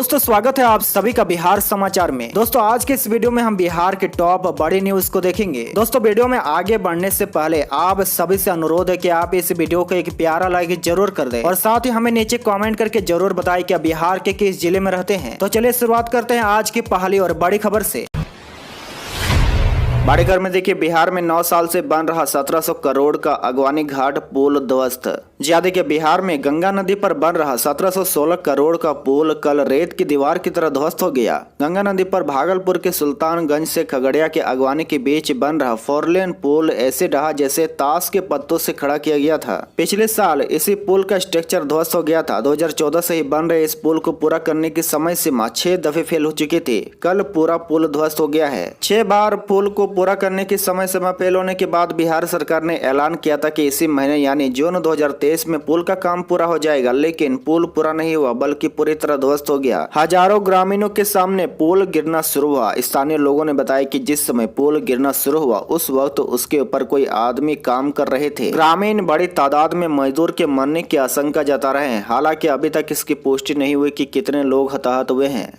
दोस्तों स्वागत है आप सभी का बिहार समाचार में। दोस्तों आज के इस वीडियो में हम बिहार के टॉप बड़ी न्यूज को देखेंगे। दोस्तों वीडियो में आगे बढ़ने से पहले आप सभी से अनुरोध है कि आप इस वीडियो को एक प्यारा लाइक जरूर कर दें और साथ ही हमें नीचे कमेंट करके जरूर बताएं कि आप बिहार के किस जिले में रहते हैं। तो चलिए शुरुआत करते हैं आज की पहली और बड़ी खबर से। बड़ी खबर में देखिए, बिहार में 9 साल से बन रहा 1700 करोड़ का अगवानी घाट पुल ध्वस्त। जी देखिए, बिहार में गंगा नदी पर बन रहा 1716 करोड़ का पुल कल रेत की दीवार की तरह ध्वस्त हो गया। गंगा नदी पर भागलपुर के सुल्तानगंज से खगड़िया के अगवानी के बीच बन रहा 4 लेन पुल ऐसे रहा जैसे ताश के पत्तों से खड़ा किया गया था। पिछले साल इसी पुल का स्ट्रक्चर ध्वस्त हो गया था। 2014 से ही बन रहे इस पुल को पूरा करने की समय सीमा 6 दफे फेल हो चुकी थी। कल पूरा पुल ध्वस्त हो गया है। 6 बार पुल को पूरा करने की समय सीमा फेल होने के बाद बिहार सरकार ने ऐलान किया था कि इसी महीने यानी जून 2023 में पुल का काम पूरा हो जाएगा, लेकिन पुल पूरा नहीं हुआ बल्कि पूरी तरह ध्वस्त हो गया। हजारों ग्रामीणों के सामने पुल गिरना शुरू हुआ। स्थानीय लोगों ने बताया कि जिस समय पुल गिरना शुरू हुआ उस वक्त उसके ऊपर कोई आदमी काम कर रहे थे। ग्रामीण बड़ी तादाद में मजदूर के मरने की आशंका जता रहे हैं। हालांकि अभी तक इसकी पुष्टि नहीं हुई कि कितने लोग हताहत हुए हैं।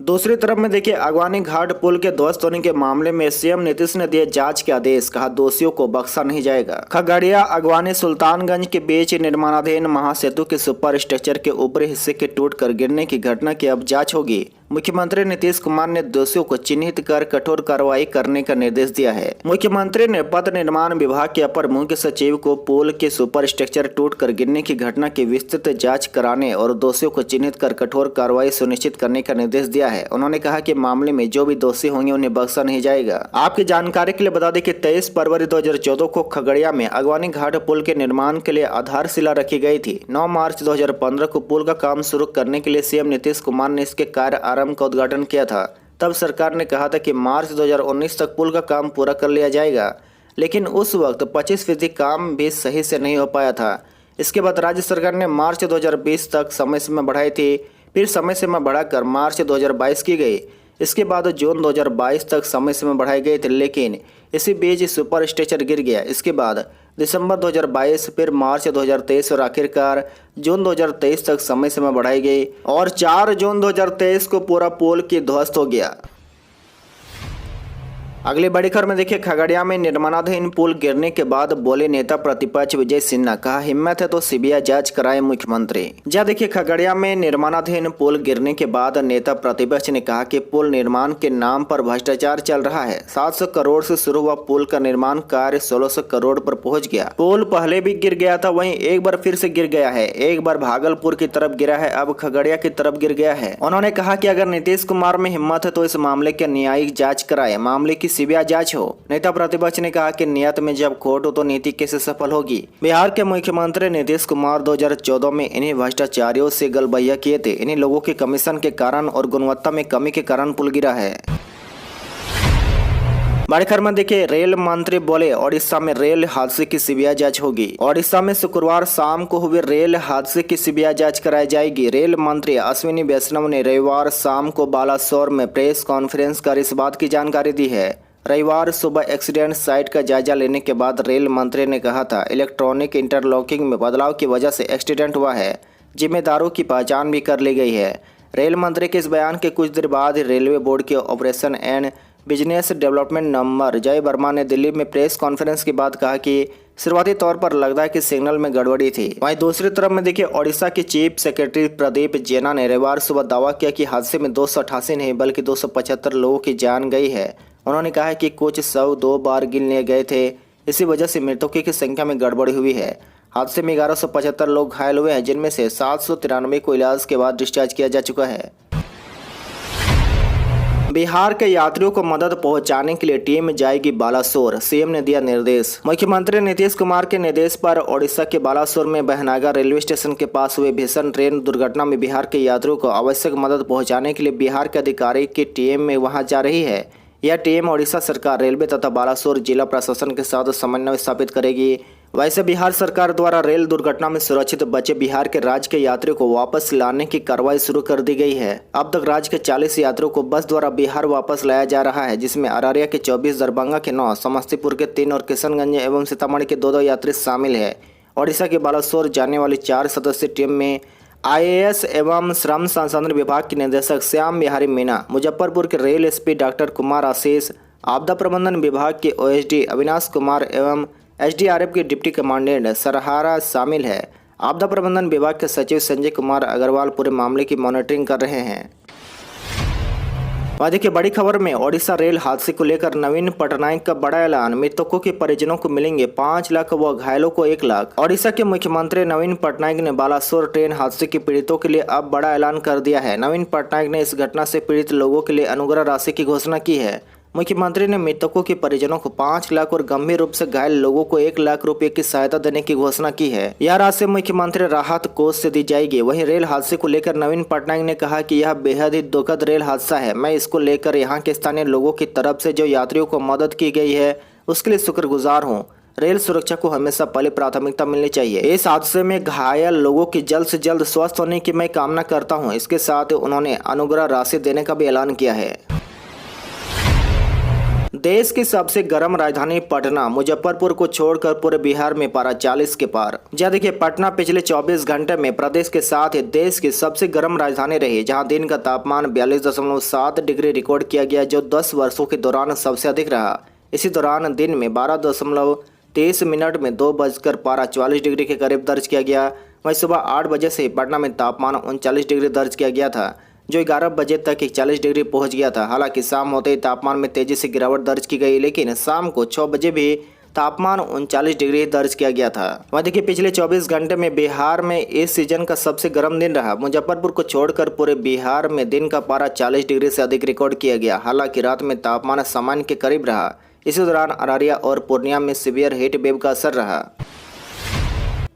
दूसरी तरफ में देखिए, अगवानी घाट पुल के ध्वस्त होने के मामले में सीएम नीतीश ने दिए जांच के आदेश। कहा दोषियों को बख्शा नहीं जाएगा। खगड़िया अगवानी सुल्तानगंज के बीच निर्माणाधीन महासेतु के सुपर स्ट्रक्चर के ऊपरी हिस्से के टूटकर गिरने की घटना की अब जांच होगी। मुख्यमंत्री नीतीश कुमार ने दोषियों को चिन्हित कर कठोर कार्रवाई करने का निर्देश दिया है। मुख्यमंत्री ने पथ निर्माण विभाग के अपर मुख्य सचिव को पुल के सुपर स्ट्रक्चर टूटकर गिरने की घटना की विस्तृत जांच कराने और दोषियों को चिन्हित कर कठोर कार्रवाई सुनिश्चित करने का निर्देश दिया है। उन्होंने कहा कि मामले में जो भी दोषी होंगे उन्हें बख्शा नहीं जाएगा। आपकी जानकारी के लिए बता दें कि 23 फरवरी 2014 को खगड़िया में अगवानी घाट पुल के निर्माण के लिए आधारशिला रखी गई थी। 9 मार्च 2015 को पुल का काम शुरू करने के लिए सीएम नीतीश कुमार ने इसके कार्य आरंभ का उद्घाटन किया था। तब सरकार ने कहा था कि मार्च 2019 तक पुल का काम पूरा कर लिया जाएगा, लेकिन उस वक्त 25% काम भी सही से नहीं हो पाया था। इसके बाद राज्य सरकार ने मार्च 2020 तक समय सीमा बढ़ाई थी, फिर समय सीमा बढ़ाकर मार्च 2022 की गई। इसके बाद जून 2022 तक समय सीमा बढ़ाई गई थी, लेकिन इसी बीच सुपर स्ट्रक्चर गिर गया। इसके बाद दिसंबर 2022, फिर मार्च 2023 और आखिरकार जून 2023 तक समय सीमा बढ़ाई गई और 4 जून 2023 को पूरा पुल की ध्वस्त हो गया। अगली बड़ी खबर में देखिए, खगड़िया में निर्माणाधीन पुल गिरने के बाद बोले नेता प्रतिपक्ष विजय सिन्हा। कहा हिम्मत है तो सीबीआई जांच कराए मुख्यमंत्री। जहाँ देखिए, खगड़िया में निर्माणाधीन पुल गिरने के बाद नेता प्रतिपक्ष ने कहा कि पुल निर्माण के नाम पर भ्रष्टाचार चल रहा है। 700 करोड़ से शुरू हुआ पुल का निर्माण कार्य 1600 करोड़ पर पहुंच गया। पुल पहले भी गिर गया था, वहीं एक बार फिर से गिर गया है। एक बार भागलपुर की तरफ गिरा है, अब खगड़िया की तरफ गिर गया है। उन्होंने कहा कि अगर नीतीश कुमार में हिम्मत है तो इस मामले की न्यायिक जाँच कराए, मामले की सीबीआई जांच हो। नेता प्रतिपक्ष ने कहा कि नियत में जब खोट हो तो नीति कैसे सफल होगी। बिहार के मुख्यमंत्री नीतीश कुमार 2014 में इन्हीं भ्रष्टाचारियों से गलबैया किए थे। इन्हीं लोगों के कमीशन के कारण और गुणवत्ता में कमी के कारण पुल गिरा है। बड़ी खबर में देखिए, रेल मंत्री बोले ओडिशा में रेल हादसे की सीबीआई जांच होगी। ओडिशा में शुक्रवार शाम को हुए रेल हादसे की सीबीआई जांच कराई जाएगी। रेल मंत्री अश्विनी वैष्णव ने रविवार शाम को बालासोर में प्रेस कॉन्फ्रेंस कर इस बात की जानकारी दी है। रविवार सुबह एक्सीडेंट साइट का जायजा लेने के बाद रेल मंत्री ने कहा था इलेक्ट्रॉनिक इंटरलॉकिंग में बदलाव की वजह से एक्सीडेंट हुआ है। जिम्मेदारों की पहचान भी कर ली गई है। रेल मंत्री के इस बयान के कुछ देर बाद रेलवे बोर्ड के operation and business development number जय वर्मा ने दिल्ली में प्रेस कॉन्फ्रेंस के बाद कहा कि शुरुआती तौर पर लगता है कि सिग्नल में गड़बड़ी थी। वहीं दूसरी तरफ में देखिए, ओडिशा के चीफ सेक्रेटरी प्रदीप जेना ने रविवार सुबह दावा किया कि हादसे में 288 नहीं बल्कि 275 लोगों की जान गई है। उन्होंने कहा कि कुछ शव 2 बार गिन लिए गए थे, इसी वजह से मृतकों की संख्या में गड़बड़ी हुई है। हादसे में 1175 लोग घायल हुए हैं, जिनमें से 793 को इलाज के बाद डिस्चार्ज किया जा चुका है। बिहार के यात्रियों को मदद पहुंचाने के लिए टीम जाएगी बालासोर, सीएम ने दिया निर्देश। मुख्यमंत्री नीतीश कुमार के निर्देश पर ओडिशा के बालासोर में बहनागा रेलवे स्टेशन के पास हुए भीषण ट्रेन दुर्घटना में बिहार के यात्रियों को आवश्यक मदद पहुंचाने के लिए बिहार के अधिकारी की टीम में वहां जा रही है। यह टीम ओडिशा सरकार, रेलवे तथा बालासोर जिला प्रशासन के साथ समन्वय स्थापित करेगी। वैसे बिहार सरकार द्वारा रेल दुर्घटना में सुरक्षित बचे बिहार के राज्य के यात्रियों को वापस लाने की कार्रवाई शुरू कर दी गई है। अब तक राज्य के 40 यात्रियों को बस द्वारा बिहार वापस लाया जा रहा है, जिसमें अररिया के 24, दरभंगा के 9, समस्तीपुर के 3 और किशनगंज एवं सीतामढ़ी के 2 यात्री शामिल है। ओडिशा के बालासोर जाने वाली 4 सदस्यीय टीम में आईएएस एवं श्रम संसाधन विभाग के निदेशक श्याम बिहारी मीणा, मुजफ्फरपुर के rail SP doctor Kumar Ashish, आपदा प्रबंधन विभाग के ओएसडी अविनाश कुमार एवं एसडीआरएफ के डिप्टी कमांडेंट सरहारा शामिल है। आपदा प्रबंधन विभाग के सचिव संजय कुमार अग्रवाल पूरे मामले की मॉनिटरिंग कर रहे हैं। देखिए बड़ी खबर में ओडिशा रेल हादसे को लेकर नवीन पटनायक का बड़ा ऐलान। मृतकों के परिजनों को मिलेंगे 5 लाख व घायलों को 1 लाख। ओडिशा के मुख्यमंत्री नवीन पटनायक ने बालासोर ट्रेन हादसे के पीड़ितों के लिए अब बड़ा ऐलान कर दिया है। नवीन पटनायक ने इस घटना से पीड़ित लोगों के लिए अनुग्रह राशि की घोषणा की है। मुख्यमंत्री ने मृतकों के परिजनों को 5 लाख और गंभीर रूप से घायल लोगों को 1 लाख रुपए की सहायता देने की घोषणा की है। यह राशि मुख्यमंत्री राहत कोष से दी जाएगी। वहीं रेल हादसे को लेकर नवीन पटनायक ने कहा कि यह बेहद ही दुखद रेल हादसा है। मैं इसको लेकर यहाँ के स्थानीय लोगों की तरफ से जो यात्रियों को मदद की गई है उसके लिए शुक्रगुजार हूँ। रेल सुरक्षा को हमेशा पहले प्राथमिकता मिलनी चाहिए। इस हादसे में घायल लोगों की जल्द से जल्द स्वस्थ होने की मैं कामना करता हूँ। इसके साथ उन्होंने अनुग्रह राशि देने का भी ऐलान किया है। देश की सबसे गर्म राजधानी पटना, मुजफ्फरपुर को छोड़कर पूरे बिहार में पारा 40 के पार। जहाँ देखिए पटना पिछले 24 घंटे में प्रदेश के साथ ही देश की सबसे गर्म राजधानी रही, जहाँ दिन का तापमान 42.7 डिग्री रिकॉर्ड किया गया, जो 10 वर्षों के दौरान सबसे अधिक रहा। इसी दौरान दिन में 12.23 मिनट में 2 बजकर पारा 44 डिग्री के करीब दर्ज किया गया। वहीं सुबह 8 बजे से पटना में तापमान 39 डिग्री दर्ज किया गया था, जो 11 बजे तक 41 डिग्री पहुंच गया था। हालांकि शाम होते ही तापमान में तेजी से गिरावट दर्ज की गई, लेकिन शाम को 6 बजे भी तापमान 39 डिग्री दर्ज किया गया था। वहीं देखिए पिछले 24 घंटे में बिहार में इस सीजन का सबसे गर्म दिन रहा। मुजफ्फरपुर को छोड़कर पूरे बिहार में दिन का पारा 40 डिग्री से अधिक रिकॉर्ड किया गया। हालांकि रात में तापमान सामान्य के करीब रहा। इसी दौरान अररिया और पूर्णिया में सीवियर हीट वेव का असर रहा।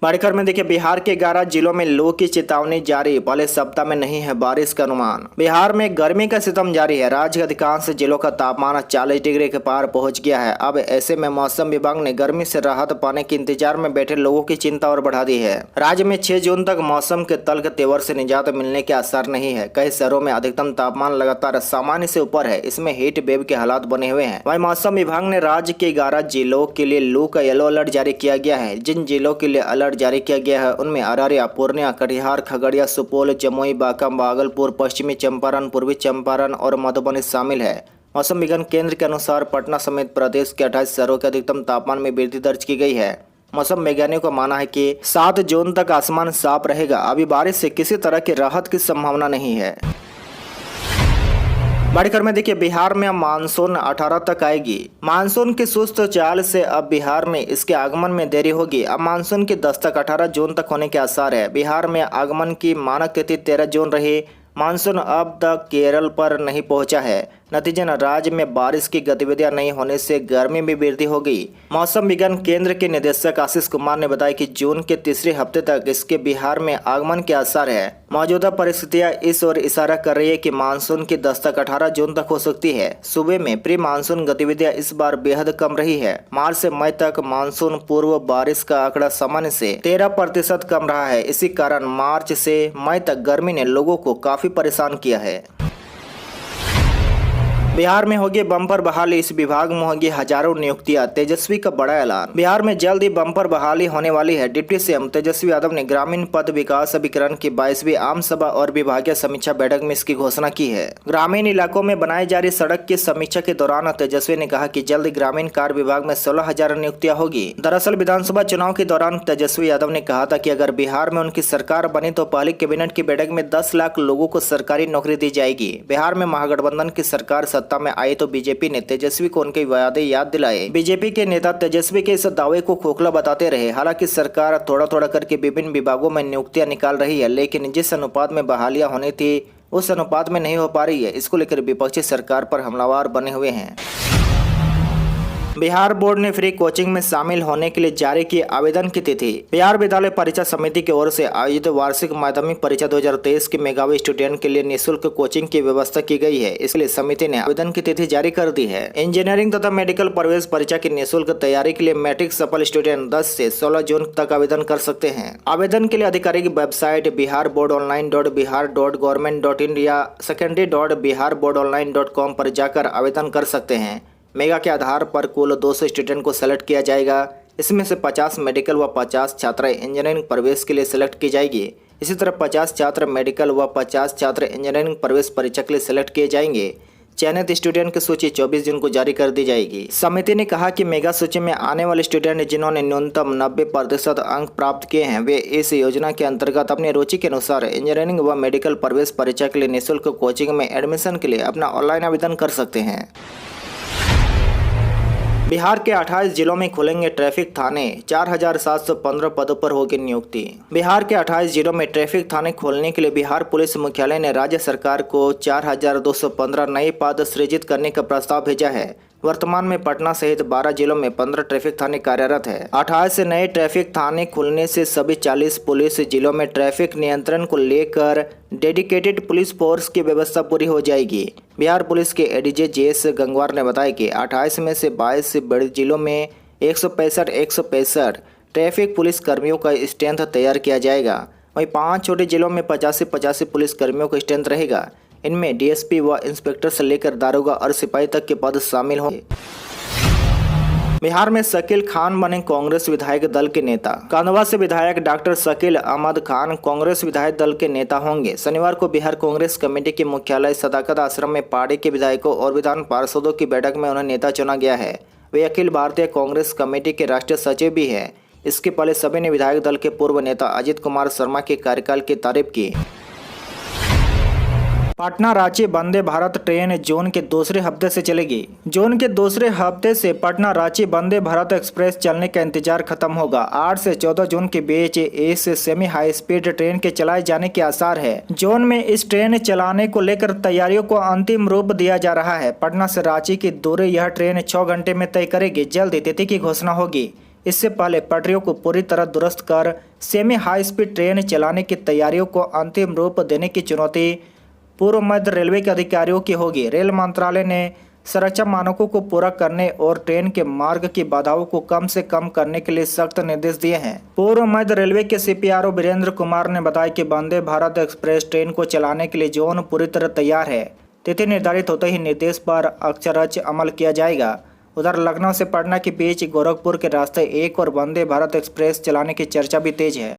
बड़ी खबर में देखिए बिहार के 11 जिलों में लू की चेतावनी जारी, पहले सप्ताह में नहीं है बारिश का अनुमान। बिहार में गर्मी का सितम जारी है। राज्य के अधिकांश जिलों का तापमान 40 डिग्री के पार पहुंच गया है। अब ऐसे में मौसम विभाग ने गर्मी से राहत पाने के इंतजार में बैठे लोगों की चिंता और बढ़ा दी है। राज्य में 6 जून तक मौसम के तल्ख तेवर से निजात मिलने के आसार नहीं है। कई शहरों में अधिकतम तापमान लगातार सामान्य से ऊपर है। इसमें हीट वेव के हालात बने हुए हैं। वहीं मौसम विभाग ने राज्य के 11 जिलों के लिए लू का येलो अलर्ट जारी किया गया है। जिन जिलों के लिए अलर्ट जारी किया गया है उनमें अररिया, पूर्णिया, कटिहार, खगड़िया, सुपौल, जमुई, बांका, भागलपुर, पश्चिमी चंपारण, पूर्वी चंपारण और मधुबनी शामिल है। मौसम विज्ञान केंद्र के अनुसार पटना समेत प्रदेश के 28 शहरों के अधिकतम तापमान में वृद्धि दर्ज की गई है। मौसम वैज्ञानिकों का मानना है कि 7 जून तक आसमान साफ रहेगा। अभी बारिश से किसी तरह की राहत की संभावना नहीं है। बड़ी खबर में देखिए बिहार में अब मानसून 18 तक आएगी। मानसून की सुस्त चाल से अब बिहार में इसके आगमन में देरी होगी। अब मानसून की दस्तक 18 जून तक होने के आसार है। बिहार में आगमन की मानक तिथि 13 जून रही। मानसून अब तक केरल पर नहीं पहुंचा है। नतीजन राज्य में बारिश की गतिविधियां नहीं होने से गर्मी में वृद्धि हो गई। मौसम विज्ञान केंद्र के निदेशक आशीष कुमार ने बताया कि जून के तीसरे हफ्ते तक इसके बिहार में आगमन के आसार है। मौजूदा परिस्थितियां इस ओर इशारा कर रही है कि मानसून की दस्तक 18 जून तक हो सकती है। सूबे में प्री मानसून गतिविधियां इस बार बेहद कम रही है। मार्च से मई तक मानसून पूर्व बारिश का आंकड़ा सामान्य से 13% कम रहा है। इसी कारण मार्च से मई तक गर्मी ने लोगों को काफी परेशान किया है। बिहार में होगी बम्पर बहाली, इस विभाग में होगी हजारों नियुक्तियां, तेजस्वी का बड़ा ऐलान। बिहार में जल्द ही बम्पर बहाली होने वाली है। डिप्टी सीएम तेजस्वी यादव ने ग्रामीण पद विकास अभिकरण की 22वीं आम सभा और विभागीय समीक्षा बैठक में इसकी घोषणा की है। ग्रामीण इलाकों में बनाई जा रही सड़क की समीक्षा के दौरान तेजस्वी ने कहा कि जल्द ग्रामीण कार्य विभाग में 16,000 नियुक्तियां होगी। दरअसल विधानसभा चुनाव के दौरान तेजस्वी यादव ने कहा था कि अगर बिहार में उनकी सरकार बनी तो पहली कैबिनेट की बैठक में 10 लाख लोगों को सरकारी नौकरी दी जाएगी। बिहार में महागठबंधन की सरकार सत्ता में आई तो बीजेपी ने तेजस्वी को उनके वादे याद दिलाए। बीजेपी के नेता तेजस्वी के इस दावे को खोखला बताते रहे। हालांकि सरकार थोड़ा थोड़ा करके विभिन्न विभागों में नियुक्तियां निकाल रही है, लेकिन जिस अनुपात में बहालियां होनी थी उस अनुपात में नहीं हो पा रही है। इसको लेकर विपक्षी सरकार पर हमलावर बने हुए हैं। बिहार बोर्ड ने फ्री कोचिंग में शामिल होने के लिए जारी की आवेदन की तिथि। बिहार विद्यालय परीक्षा समिति की ओर से आयोजित वार्षिक माध्यमिक परीक्षा 2023 के मेधावी स्टूडेंट के लिए निःशुल्क कोचिंग की व्यवस्था की गई है। इसके लिए समिति ने आवेदन की तिथि जारी कर दी है। इंजीनियरिंग तथा मेडिकल प्रवेश परीक्षा की निःशुल्क तैयारी के लिए मैट्रिक सफल स्टूडेंट 10 से 16 जून तक आवेदन कर सकते हैं। आवेदन के लिए आधिकारिक वेबसाइट biharboardonline.bihar.government.in या secondary.biharboardonline.com पर जाकर आवेदन कर सकते हैं। मेगा के आधार पर कुल 200 स्टूडेंट को सेलेक्ट किया जाएगा। इसमें से 50 मेडिकल व 50 छात्राएं इंजीनियरिंग प्रवेश के लिए सेलेक्ट की जाएगी। इसी तरह 50 छात्र मेडिकल व 50 छात्र इंजीनियरिंग प्रवेश परीक्षा के लिए सिलेक्ट किए जाएंगे। चयनित स्टूडेंट की सूची 24 जून को जारी कर दी जाएगी। समिति ने कहा कि मेगा सूची में आने वाले स्टूडेंट जिन्होंने न्यूनतम 90% अंक प्राप्त किए हैं वे इस योजना के अंतर्गत अपनी रुचि के अनुसार इंजीनियरिंग व मेडिकल प्रवेश परीक्षा के लिए निःशुल्क कोचिंग में एडमिशन के लिए अपना ऑनलाइन आवेदन कर सकते हैं। बिहार के 28 जिलों में खुलेंगे ट्रैफिक थाने, 4715 पदों पर होगी नियुक्ति। बिहार के 28 जिलों में ट्रैफिक थाने खोलने के लिए बिहार पुलिस मुख्यालय ने राज्य सरकार को 4215 नए पद सृजित करने का प्रस्ताव भेजा है। वर्तमान में पटना सहित 12 जिलों में 15 ट्रैफिक थाने कार्यरत है। 28 से नए ट्रैफिक थाने खुलने से सभी 40 पुलिस जिलों में ट्रैफिक नियंत्रण को लेकर डेडिकेटेड पुलिस फोर्स की व्यवस्था पूरी हो जाएगी। बिहार पुलिस के एडीजे जेएस गंगवार ने बताया कि 28 में से 22 बड़े जिलों में 165 ट्रैफिक पुलिस कर्मियों का स्ट्रेंथ तैयार किया जाएगा। वहीं 5 छोटे जिलों में 85 पुलिस कर्मियों का स्ट्रेंथ रहेगा। इनमें डीएसपी व इंस्पेक्टर से लेकर दारोगा और सिपाही तक के पद शामिल होंगे। बिहार में शकील खान बने कांग्रेस विधायक दल के नेता। कांधवा से विधायक डॉक्टर शकील अहमद खान कांग्रेस विधायक दल के नेता होंगे। शनिवार को बिहार कांग्रेस कमेटी के मुख्यालय सदाकत आश्रम में पार्टी के विधायकों और विधान पार्षदों की बैठक में उन्हें नेता चुना गया है। वे अखिल भारतीय कांग्रेस कमेटी के राष्ट्रीय सचिव भी हैं। इसके पहले सभी ने विधायक दल के पूर्व नेता अजित कुमार शर्मा के कार्यकाल की तारीफ की। पटना रांची वंदे भारत ट्रेन जून के दूसरे हफ्ते से चलेगी। जून के दूसरे हफ्ते से पटना रांची वंदे भारत एक्सप्रेस चलने का इंतजार खत्म होगा। 8 से 14 जून के बीच इस सेमी हाई स्पीड ट्रेन के चलाए जाने के आसार है। जून में इस ट्रेन चलाने को लेकर तैयारियों को अंतिम रूप दिया जा रहा है। पटना से रांची की दूरी यह ट्रेन 6 घंटे में तय करेगी। जल्द ही तिथि की घोषणा होगी। इससे पहले पटरियों को पूरी तरह दुरुस्त कर सेमी हाई स्पीड ट्रेन चलाने की तैयारियों को अंतिम रूप देने की चुनौती पूर्व मध्य रेलवे के अधिकारियों की होगी। रेल मंत्रालय ने सुरक्षा मानकों को पूरा करने और ट्रेन के मार्ग की बाधाओं को कम से कम करने के लिए सख्त निर्देश दिए हैं। पूर्व मध्य रेलवे के सीपीआरओ वीरेंद्र कुमार ने बताया कि वंदे भारत एक्सप्रेस ट्रेन को चलाने के लिए जोन पूरी तरह तैयार है। तिथि निर्धारित होते ही निर्देश पर अक्षरश अमल किया जाएगा। उधर लखनऊ से पटना के बीच गोरखपुर के रास्ते 1 और वंदे भारत एक्सप्रेस चलाने की चर्चा भी तेज है।